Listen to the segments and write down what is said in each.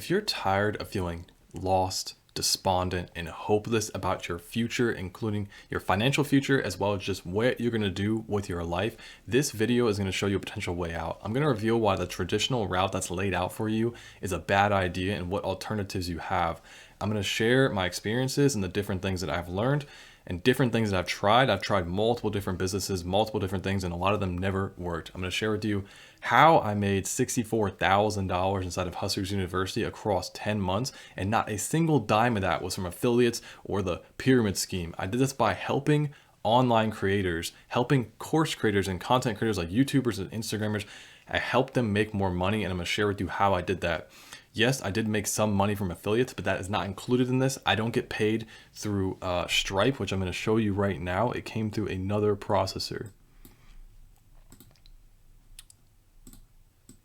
If you're tired of feeling lost, despondent, and hopeless about your future, including your financial future, as well as just what you're going to do with your life, this video is going to show you a potential way out. I'm going to reveal why the traditional route that's laid out for you is a bad idea and what alternatives you have. I'm going to share my experiences and the different things that I've learned and different things that I've tried. I've tried multiple different businesses, multiple different things, and a lot of them never worked. I'm going to share with you how I made $64,000 inside of Hustlers University across 10 months, and not a single dime of that was from affiliates or the pyramid scheme. I did this by helping online creators, helping course creators and content creators like YouTubers and Instagrammers. I helped them make more money, and I'm going to share with you how I did that. Yes, I did make some money from affiliates, but that is not included in this. I don't get paid through Stripe, which I'm going to show you right now. It came through another processor.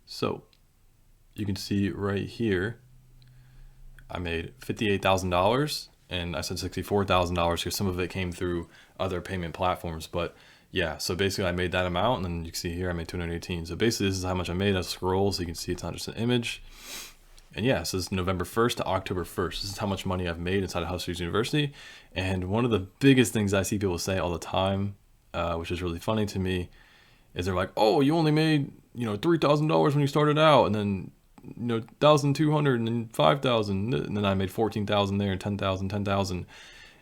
So you can see right here, I made $58,000, and I said $64,000 because some of it came through other payment platforms. But yeah, so basically I made that amount, and then you can see here I made 218. So basically this is how much I made. I scroll so you can see it's not just an image. And yeah, so this is November 1st to October 1st. This is how much money I've made inside of Hustlers University. And one of the biggest things I see people say all the time, which is really funny to me, is they're like, oh, you only made, $3,000 when you started out, and then, 1,200 and then 5,000. And then I made 14,000 there and 10,000, 10,000.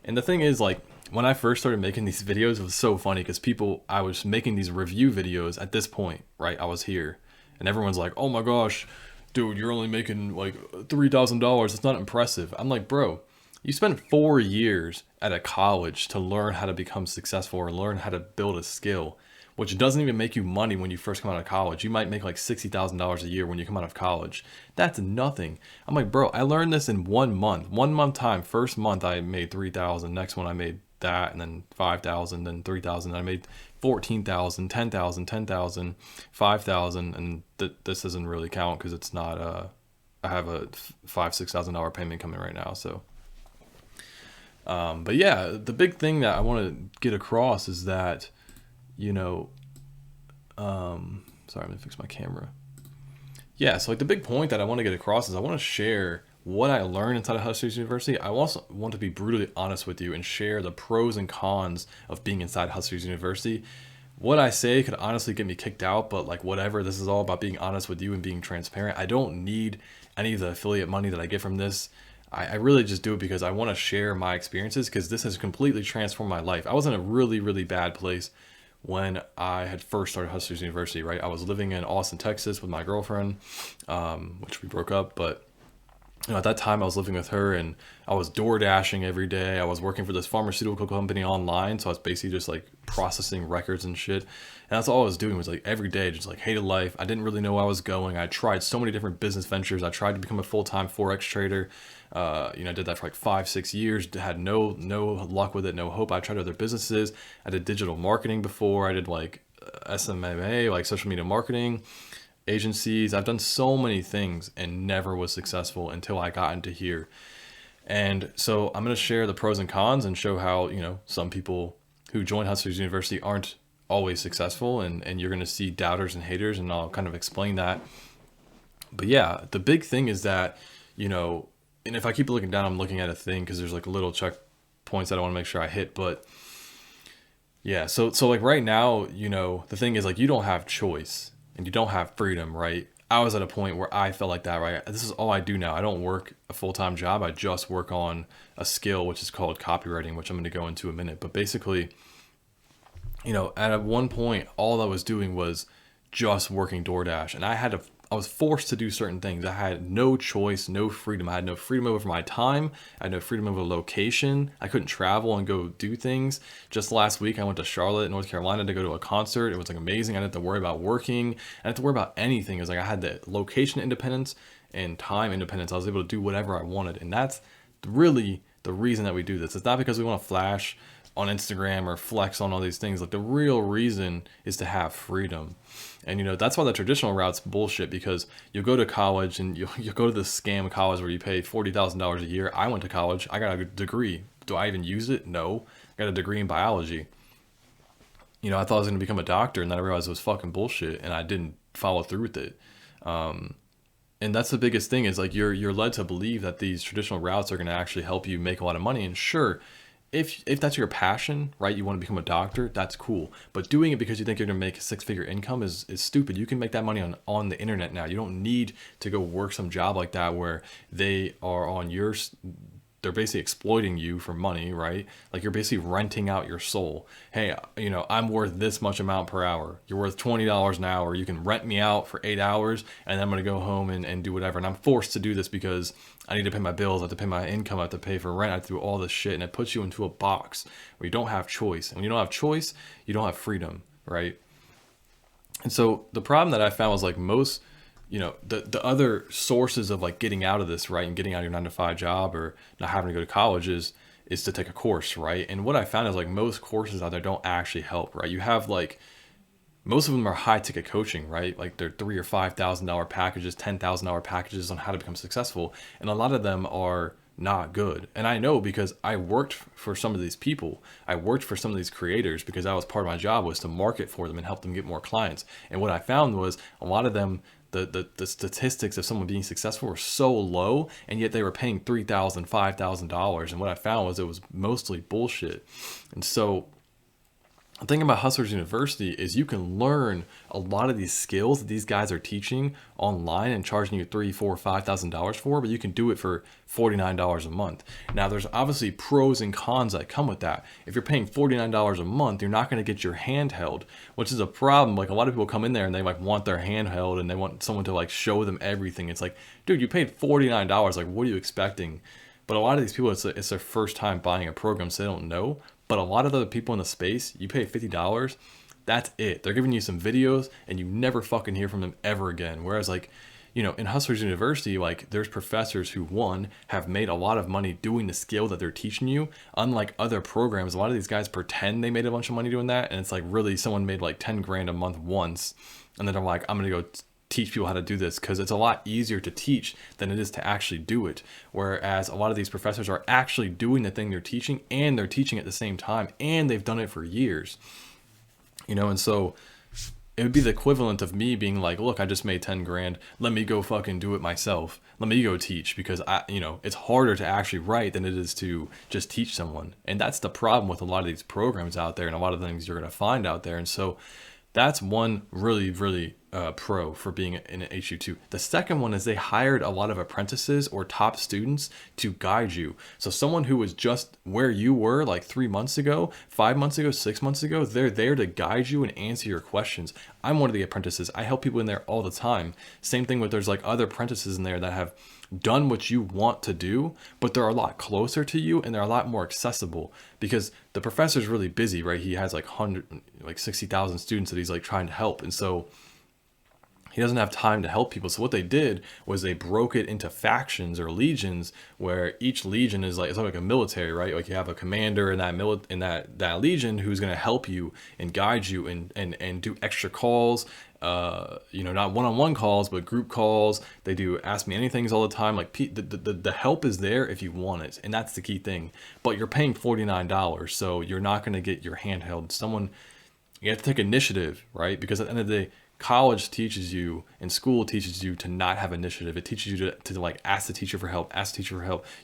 And the thing is, like, when I first started making these videos, it was so funny because I was making these review videos at this point, right? I was here and everyone's like, oh my gosh, dude, you're only making like $3,000. It's not impressive. I'm like, bro, you spent 4 years at a college to learn how to become successful or learn how to build a skill, which doesn't even make you money when you first come out of college. You might make like $60,000 a year when you come out of college. That's nothing. I'm like, bro, I learned this in 1 month. 1 month time. First month I made 3,000. Next one I made that, and then 5,000, then 3,000. I made 14,000, 10,000, 10,000, 5,000, and this doesn't really count because it's not. I have a $5,000-$6,000 payment coming right now. So, but yeah, the big thing that I want to get across is that, sorry, I'm gonna fix my camera. Yeah, so like the big point that I want to get across is I want to share what I learned inside of Hustlers University. I also want to be brutally honest with you and share the pros and cons of being inside Hustlers University. What I say could honestly get me kicked out, but like whatever, this is all about being honest with you and being transparent. I don't need any of the affiliate money that I get from this. I really just do it because I want to share my experiences, because this has completely transformed my life. I was in a really, really bad place when I had first started Hustlers University, right? I was living in Austin, Texas with my girlfriend, which we broke up, but at that time I was living with her, and I was door dashing every day. I was working for this pharmaceutical company online. So I was basically just like processing records and shit. And that's all I was doing, was like every day, just like hated life. I didn't really know where I was going. I tried so many different business ventures. I tried to become a full-time Forex trader. I did that for like 5-6 years, had no luck with it, no hope. I tried other businesses. I did digital marketing before. I did like SMMA, like social media marketing, agencies. I've done so many things and never was successful until I got into here. And so I'm going to share the pros and cons and show how, some people who join Hustlers University aren't always successful, and you're going to see doubters and haters, and I'll kind of explain that. But yeah, the big thing is that, and if I keep looking down, I'm looking at a thing because there's like little checkpoints that I want to make sure I hit. But yeah, so like right now, the thing is like you don't have choice and you don't have freedom, right? I was at a point where I felt like that, right? This is all I do now. I don't work a full-time job. I just work on a skill, which is called copywriting, which I'm going to go into in a minute. But basically, at one point, all I was doing was just working DoorDash, and I was forced to do certain things. I had no choice, no freedom. I had no freedom over my time. I had no freedom over location. I couldn't travel and go do things. Just last week, I went to Charlotte, North Carolina to go to a concert. It was like amazing. I didn't have to worry about working. I didn't have to worry about anything. It was like I had the location independence and time independence. I was able to do whatever I wanted. And that's really the reason that we do this. It's not because we want to flash on Instagram or flex on all these things. Like the real reason is to have freedom. And that's why the traditional route's bullshit, because you go to college and you go to this scam college where you pay $40,000 a year. I went to college. I got a degree. Do I even use it? No. I got a degree in biology. I thought I was going to become a doctor, and then I realized it was fucking bullshit, and I didn't follow through with it. And that's the biggest thing is like you're led to believe that these traditional routes are going to actually help you make a lot of money. And sure, if that's your passion, right, you want to become a doctor, that's cool. But doing it because you think you're going to make a six-figure income is stupid. You can make that money on the internet now. You don't need to go work some job like that where they are on your, they're basically exploiting you for money, right? Like you're basically renting out your soul. Hey, I'm worth this much amount per hour. You're worth $20 an hour. You can rent me out for 8 hours and I'm going to go home and do whatever. And I'm forced to do this because I need to pay my bills. I have to pay my income. I have to pay for rent. I have to do all this shit. And it puts you into a box where you don't have choice. And when you don't have choice, you don't have freedom, right? And so the problem that I found was like most, the other sources of like getting out of this, right, and getting out of your 9 to 5 job or not having to go to college is to take a course, right? And what I found is like most courses out there don't actually help, right? You have like most of them are high ticket coaching, right? Like they're $3,000 or $5,000 packages, $10,000 packages on how to become successful, and a lot of them are not good. And I know because I worked for some of these people. I worked for some of these creators because that was part of my job, was to market for them and help them get more clients. And what I found was a lot of them, the statistics of someone being successful were so low, and yet they were paying $3,000, $5,000. And what I found was it was mostly bullshit. And so the thing about Hustlers University is you can learn a lot of these skills that these guys are teaching online and charging you $3,000, $4,000, $5,000 for, but you can do it for $49 a month. Now, there's obviously pros and cons that come with that. If you're paying $49 a month, you're not going to get your hand held, which is a problem. Like a lot of people come in there and they like want their hand held and they want someone to like show them everything. It's like, dude, you paid $49. Like, what are you expecting? But a lot of these people, it's their first time buying a program, so they don't know. But a lot of the people in the space, you pay $50, that's it. They're giving you some videos and you never fucking hear from them ever again. Whereas like, in Hustlers University, like there's professors who have made a lot of money doing the skill that they're teaching you. Unlike other programs, a lot of these guys pretend they made a bunch of money doing that. And it's like really someone made like 10 grand a month once. And then they're like, I'm going to go teach people how to do this, because it's a lot easier to teach than it is to actually do it. Whereas a lot of these professors are actually doing the thing they're teaching, and they're teaching at the same time, and they've done it for years. And so it would be the equivalent of me being like, look, I just made 10 grand. Let me go fucking do it myself. Let me go teach, because it's harder to actually write than it is to just teach someone. And that's the problem with a lot of these programs out there and a lot of things you're going to find out there. And so that's one really, really pro for being in an HU2. The second one is they hired a lot of apprentices or top students to guide you. So someone who was just where you were like 3 months ago, 5 months ago, 6 months ago, they're there to guide you and answer your questions. I'm one of the apprentices. I help people in there all the time. Same thing with there's like other apprentices in there that have done what you want to do, but they're a lot closer to you and they're a lot more accessible, because the professor's really busy, right? He has like 60,000 students that he's like trying to help. And so he doesn't have time to help people. So what they did was they broke it into factions or legions, where each legion is like, it's like a military, right? Like you have a commander in that legion who's going to help you and guide you and do extra calls. Not one-on-one calls, but group calls. They do ask me anythings all the time. Like the help is there if you want it, and that's the key thing. But you're paying $49, so you're not going to get your hand held. You have to take initiative, right? Because at the end of the day, college teaches you and school teaches you to not have initiative. It teaches you to like ask the teacher for help,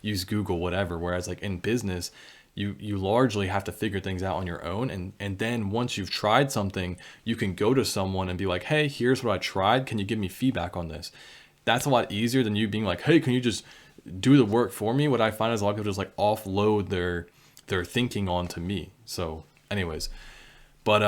use Google, whatever. Whereas like in business, you largely have to figure things out on your own. And then once you've tried something, you can go to someone and be like, hey, here's what I tried. Can you give me feedback on this? That's a lot easier than you being like, hey, can you just do the work for me? What I find is a lot of people just like offload their thinking onto me. So anyways, but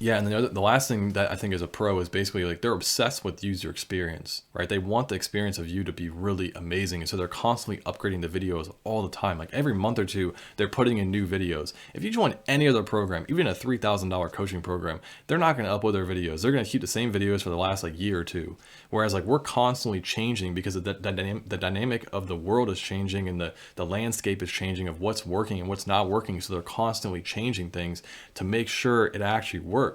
yeah, and the last thing that I think is a pro is basically like they're obsessed with user experience, right? They want the experience of you to be really amazing. And so they're constantly upgrading the videos all the time. Like every month or two, they're putting in new videos. If you join any other program, even a $3,000 coaching program, they're not going to upload their videos. They're going to keep the same videos for the last like year or two. Whereas like we're constantly changing because of the dynamic of the world is changing, and the landscape is changing of what's working and what's not working. So they're constantly changing things to make sure it actually works.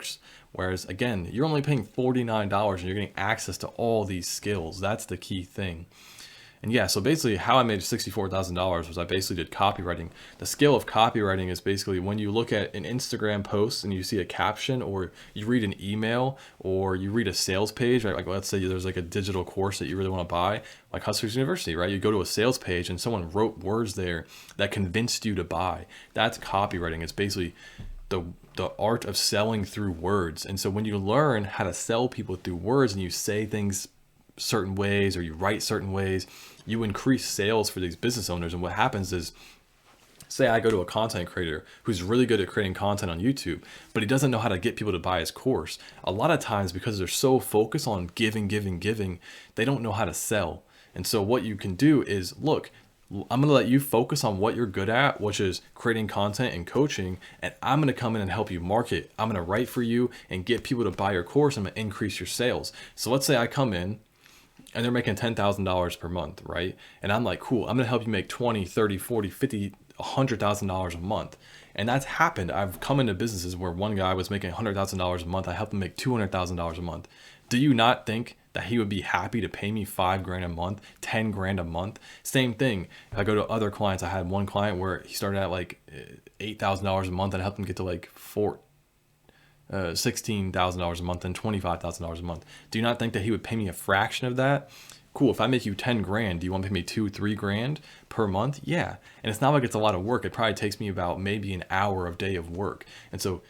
Whereas again, you're only paying $49 and you're getting access to all these skills. That's the key thing. And yeah, so basically how I made $64,000 was I basically did copywriting. The skill of copywriting is basically when you look at an Instagram post and you see a caption, or you read an email, or you read a sales page, right? Like let's say there's like a digital course that you really want to buy, like Hustlers University, right? You go to a sales page and someone wrote words there that convinced you to buy. That's copywriting. It's basically the art of selling through words. And so when you learn how to sell people through words and you say things certain ways or you write certain ways, you increase sales for these business owners. And what happens is, say I go to a content creator who's really good at creating content on YouTube, but he doesn't know how to get people to buy his course. A lot of times, because they're so focused on giving, they don't know how to sell. And so what you can do is, look, I'm going to let you focus on what you're good at, which is creating content and coaching. And I'm going to come in and help you market. I'm going to write for you and get people to buy your course. I'm going to increase your sales. So let's say I come in and they're making $10,000 per month, right? And I'm like, cool, I'm going to help you make 20, 30, 40, 50, $100,000 a month. And that's happened. I've come into businesses where one guy was making $100,000 a month. I helped him make $200,000 a month. Do you not think that he would be happy to pay me $5,000 a month, $10,000 a month? Same thing. If I go to other clients, I had one client where he started at like $8,000 a month and I helped him get to like $16,000 a month and $25,000 a month. Do you not think that he would pay me a fraction of that? Cool. If I make you $10,000, do you want to pay me $2,000-$3,000 per month? Yeah. And it's not like it's a lot of work. It probably takes me about maybe an hour of day of work. And so,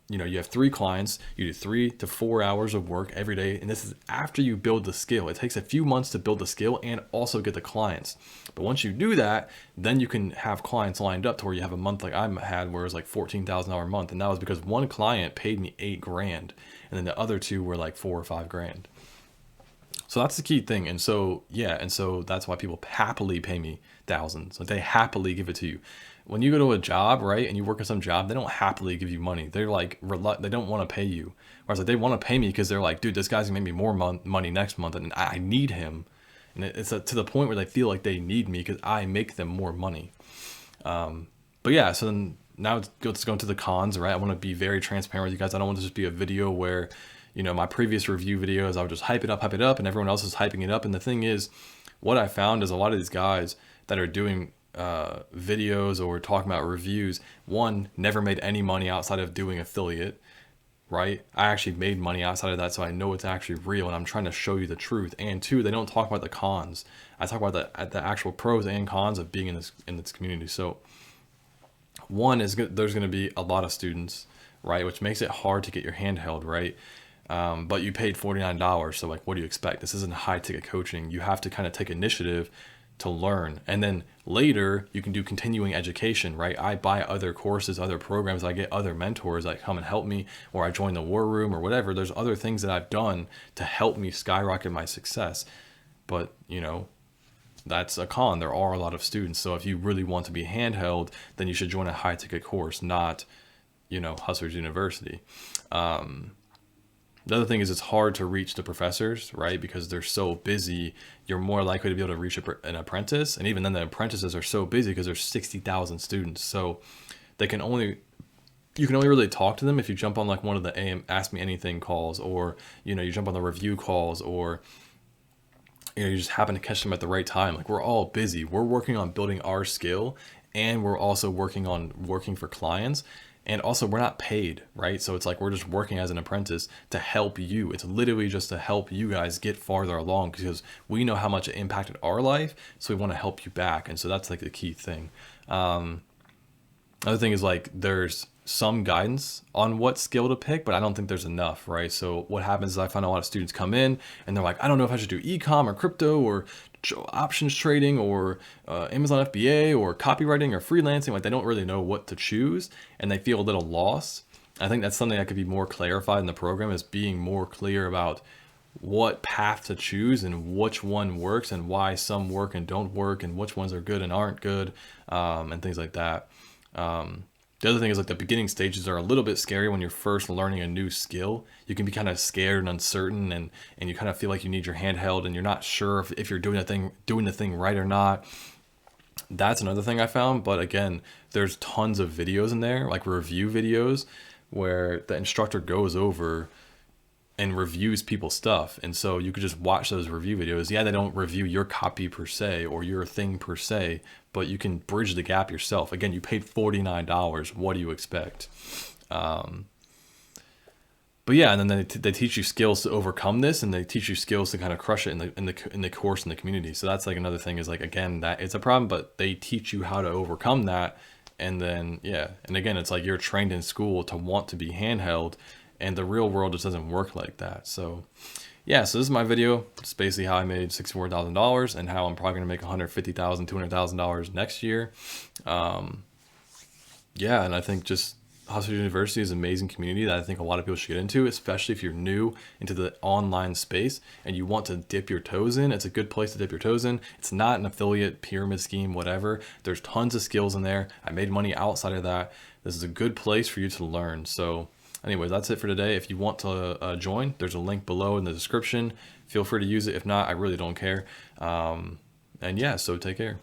you know, you have 3 clients, you do 3 to 4 hours of work every day. And this is after you build the skill. It takes a few months to build the skill and also get the clients. But once you do that, then you can have clients lined up to where you have a month like I had where it was like $14,000 a month. And that was because one client paid me $8,000 and then the other 2 were like $4,000 or $5,000. So that's the key thing. And so, yeah. And so that's why people happily pay me thousands. Like they happily give it to you. When you go to a job, right, and you work at some job, they don't happily give you money. They're like, they don't want to pay you. Whereas like they want to pay me because they're like, dude, this guy's gonna make me more money next month, and I need him. And it's to the point where they feel like they need me because I make them more money. But yeah, so then now let's go into the cons, right? I want to be very transparent with you guys. I don't want this to just be a video where, you know, my previous review videos, I would just hype it up, and everyone else is hyping it up. And the thing is, what I found is a lot of these guys that are doing videos or talking about reviews, one, never made any money outside of doing affiliate, right? I actually made money outside of that, so I know it's actually real, and I'm trying to show you the truth. And 2, they don't talk about the cons. I talk about the actual pros and cons of being in this community. So one is there's going to be a lot of students, right, which makes it hard to get your hand held, right? But you paid $49, so like, what do you expect? This isn't high ticket coaching. You have to kind of take initiative to learn, and then later you can do continuing education, right? I buy other courses, other programs, I get other mentors that come and help me, or I join the war room or whatever. There's other things that I've done to help me skyrocket my success. But you know, that's a con. There are a lot of students, so if you really want to be handheld, then you should join a high ticket course, not, you know, Hustlers University. The other thing is it's hard to reach the professors, right? Because they're so busy. You're more likely to be able to reach an apprentice. And even then the apprentices are so busy because there's 60,000 students. So you can only really talk to them if you jump on like one of the Ask Me Anything calls, or, you know, you jump on the review calls, or, you know, you just happen to catch them at the right time. Like we're all busy. We're working on building our skill, and we're also working for clients. And also we're not paid, right? So it's like we're just working as an apprentice to help you. It's literally just to help you guys get farther along because we know how much it impacted our life. So we want to help you back. And so that's like the key thing. Another thing is like there's some guidance on what skill to pick, but I don't think there's enough, right? So what happens is I find a lot of students come in and they're like, I don't know if I should do e-com or crypto or options trading or Amazon FBA or copywriting or freelancing. Like they don't really know what to choose and they feel a little lost. I think that's something that could be more clarified in the program, is being more clear about what path to choose and which one works and why some work and don't work and which ones are good and aren't good, and things like that. The other thing is like the beginning stages are a little bit scary when you're first learning a new skill. You can be kind of scared and uncertain, and you kind of feel like you need your hand held and you're not sure if you're doing the thing right or not. That's another thing I found. But again, there's tons of videos in there, like review videos, where the instructor goes over and reviews people's stuff. And so you could just watch those review videos. Yeah, they don't review your copy per se or your thing per se, but you can bridge the gap yourself. Again, you paid $49. What do you expect? But yeah, and then they teach you skills to overcome this, and they teach you skills to kind of crush it in the course in the community. So that's like another thing is like, again, that it's a problem, but they teach you how to overcome that. And then yeah, and again, it's like you're trained in school to want to be handheld, and the real world just doesn't work like that. So yeah, so this is my video. It's basically how I made $64,000 and how I'm probably gonna make $150,000, $200,000 next year. Yeah, and I think just Hustle University is an amazing community that I think a lot of people should get into, especially if you're new into the online space and you want to dip your toes in. It's a good place to dip your toes in. It's not an affiliate pyramid scheme, whatever. There's tons of skills in there. I made money outside of that. This is a good place for you to learn. So anyways, that's it for today. If you want to join, there's a link below in the description. Feel free to use it. If not, I really don't care. And yeah, so take care.